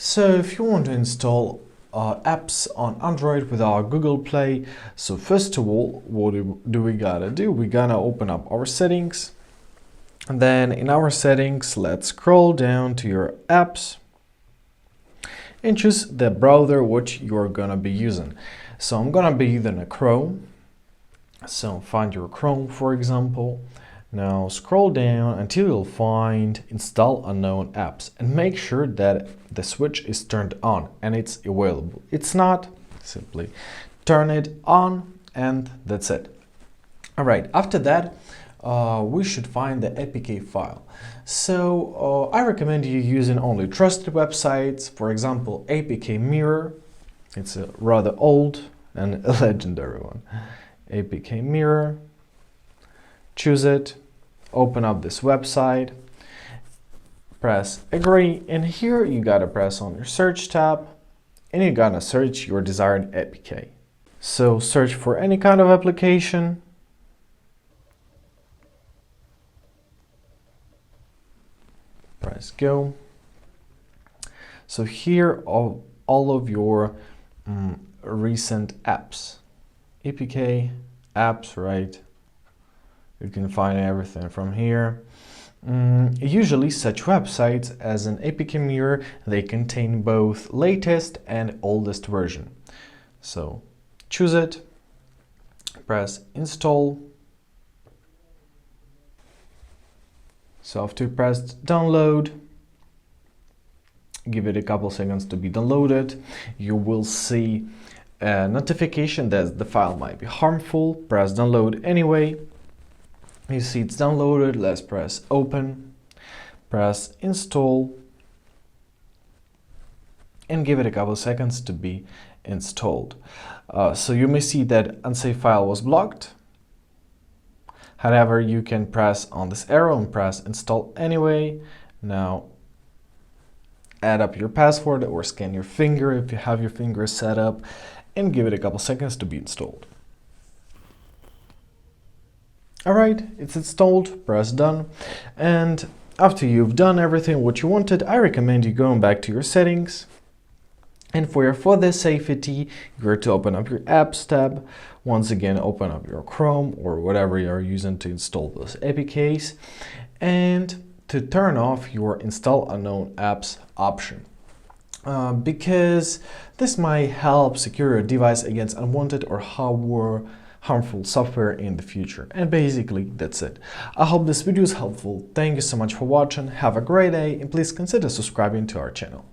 So if you want to install apps on Android with our Google Play, so first of all, what do we gotta do? We gotta open up our settings, and then in our settings, let's scroll down to your apps and choose the browser which you're gonna be using. So I'm gonna be using a Chrome. So find your Chrome, for example. Now scroll down until you'll find install unknown apps and make sure that the switch is turned on and it's available. It's not, simply turn it on and that's it. All right, after that, we should find the APK file. So I recommend you using only trusted websites, for example, APK Mirror. It's a rather old and a legendary one. APK Mirror. Choose it, open up this website, press agree, and here you gotta press on your search tab and you gotta search your desired APK. So search for any kind of application. Press go. So here are all of your recent apps. APK, apps, right? You can find everything from here. Usually such websites as an APK Mirror, they contain both latest and oldest version. So choose it, press install. So after you press download, give it a couple seconds to be downloaded. You will see a notification that the file might be harmful. Press download anyway. You see it's downloaded. Let's press open, press install, and give it a couple seconds to be installed. So you may see that unsafe file was blocked. However, you can press on this arrow and press install anyway. Now add up your password or scan your finger if you have your finger set up and give it a couple seconds to be installed. Alright, it's installed, press done, and after you've done everything what you wanted, I recommend you going back to your settings, and for your further safety, you're to open up your apps tab. Once again, open up your Chrome or whatever you're using to install those APKs, and to turn off your install unknown apps option. Because this might help secure your device against unwanted or harmful software in the future. And basically that's it. I hope this video is helpful. Thank you so much for watching. Have a great day and please consider subscribing to our channel.